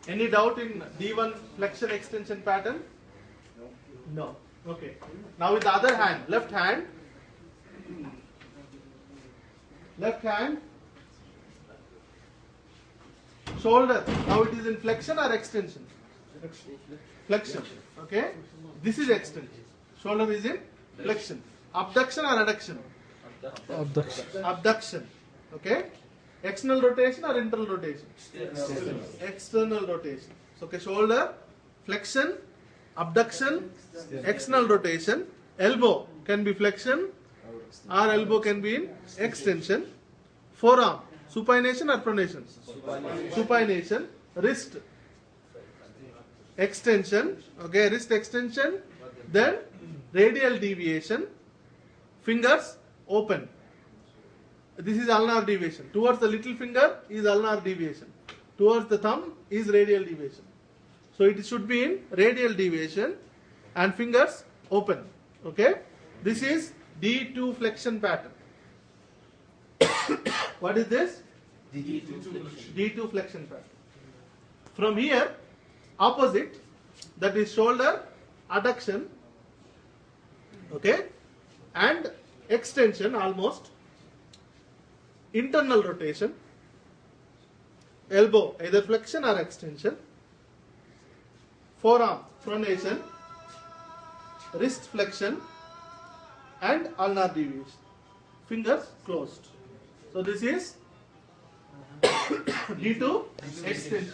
Any doubt in D1 flexion extension pattern? No. Okay. Now with the other hand, left hand, shoulder. Now it is in flexion or extension? Flexion. Okay. This is extension. Shoulder is in flexion. Abduction or adduction? Abduction. Okay. External rotation or internal rotation? External rotation. So, okay, shoulder, flexion, abduction, external rotation. Elbow can be flexion or elbow can be in extension. Forearm, supination or pronation? Supination. Wrist, extension. Okay, wrist extension. Then radial deviation. Fingers open. This is ulnar deviation. Towards the little finger is ulnar deviation. Towards the thumb is radial deviation. So it should be in radial deviation and fingers open. Okay. This is D2 flexion pattern. What is this? D2 flexion pattern. From here, opposite, that is shoulder, adduction, okay, and extension almost, internal rotation, elbow either flexion or extension, forearm pronation, wrist flexion, and ulnar deviation. Fingers closed. So this is D2 extension.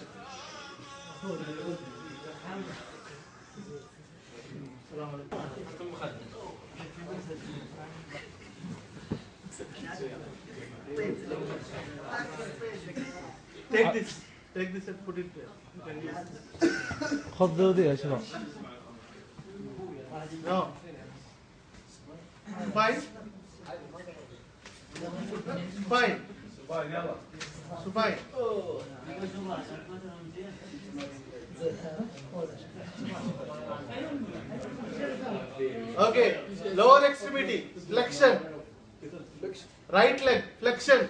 Take this and put it there. You can use it. خذ دي يا شباب. No. Fine. Fine. Supine. Okay. Lower extremity flexion. Right leg flexion.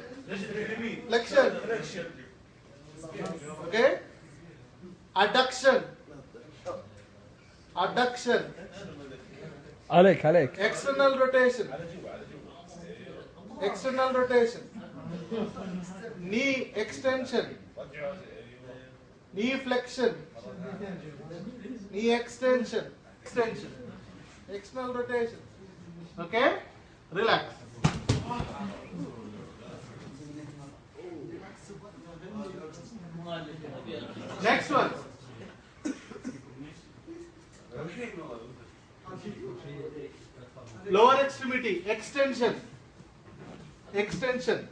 Flexion. Okay. Adduction. Adduction. عليك. External rotation. External rotation. Knee extension. Knee flexion. Knee extension. Extension. External rotation. Okay? Relax. Next one. Lower extremity extension. Extension.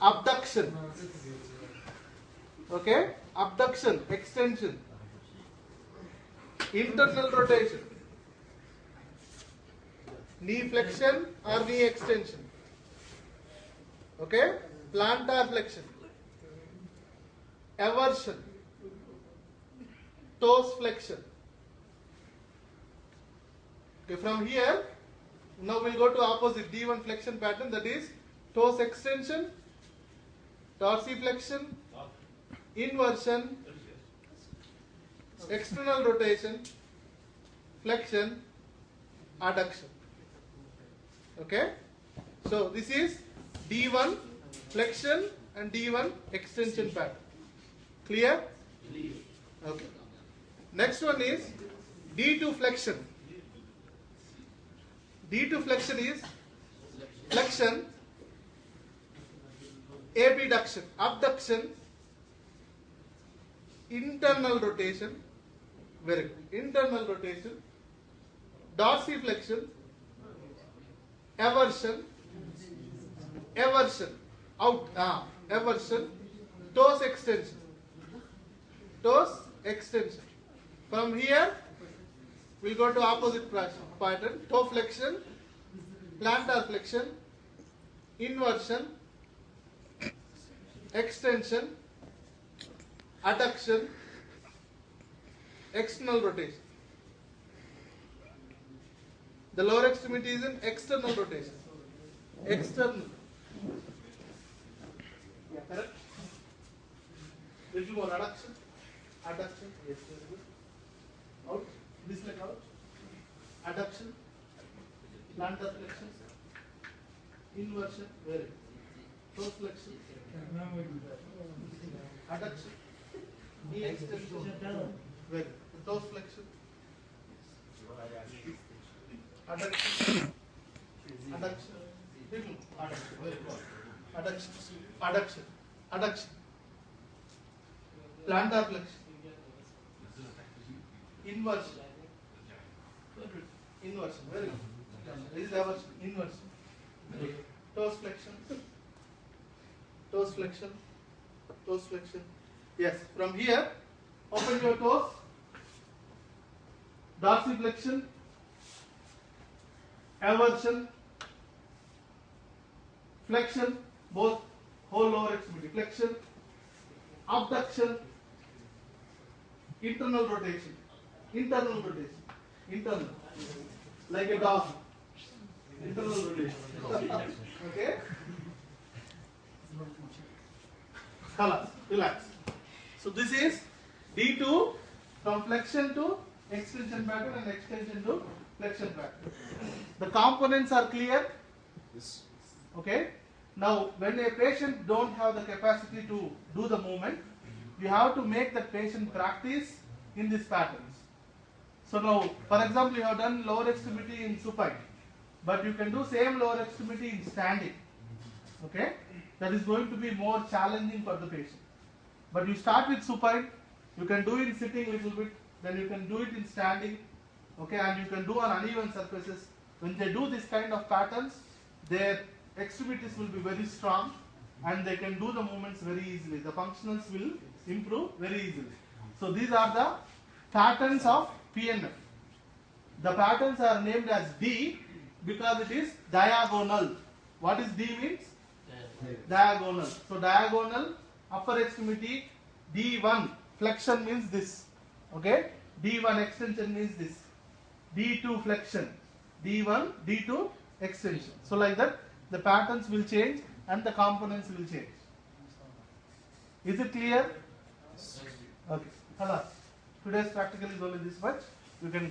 Abduction. Okay? Abduction, extension. Internal rotation. Knee flexion or knee extension. Okay? Plantar flexion. Eversion. Toes flexion. Okay, from here, now we'll go to opposite D1 flexion pattern, that is toes extension, dorsiflexion, inversion, external rotation, flexion, adduction. Okay? So this is D1 flexion and D1 extension pattern. Clear? Okay. Next one is D2 flexion. D2 flexion is flexion, abduction, abduction, internal rotation, very good, internal rotation, dorsiflexion, eversion, out, eversion, toes extension, From here, we'll go to opposite pattern, toe flexion, plantar flexion, inversion, extension, adduction, external rotation. The lower extremity is in external rotation. External. Yeah, correct. Little more adduction. Adduction. Yes, very good. Out. This leg out. Adduction. Plantar flexion. Inversion. Very good. Toe flexion. Adduction. Knee extension. Very good. Toe flexion. Adduction. Adduction. Little adduction. Very good. Adduction. Adduction. Adduction. Plantar flexion. Inversion. Inversion. Very good. This is our inversion. Toes flexion. Toes flexion. Toes flexion. Yes. From here, open your toes. Dorsiflexion. Eversion. Flexion. Both whole lower extremity. Flexion. Abduction. Internal rotation. Internal rotation. Internal. Like a dog. Internal rotation. Okay? Colors. Relax. So this is D2 from flexion to extension pattern and extension to flexion pattern. The components are clear? Yes. Okay? Now, when a patient don't have the capacity to do the movement, you have to make that patient practice in these patterns. So now, for example, you have done lower extremity in supine, but you can do same lower extremity in standing. Okay? That is going to be more challenging for the patient. But you start with supine, you can do it in sitting a little bit, then you can do it in standing, okay, and you can do on uneven surfaces. When they do this kind of patterns, their extremities will be very strong and they can do the movements very easily. The functionals will improve very easily. So these are the patterns of PNF. The patterns are named as D because it is diagonal. What is D means? Diagonal. So diagonal, upper extremity, D1 flexion means this. Okay? D1 extension means this. D2 flexion. D1, D2 extension. So like that, the patterns will change and the components will change. Is it clear? Okay. Halas. Today's practical is only this much. You can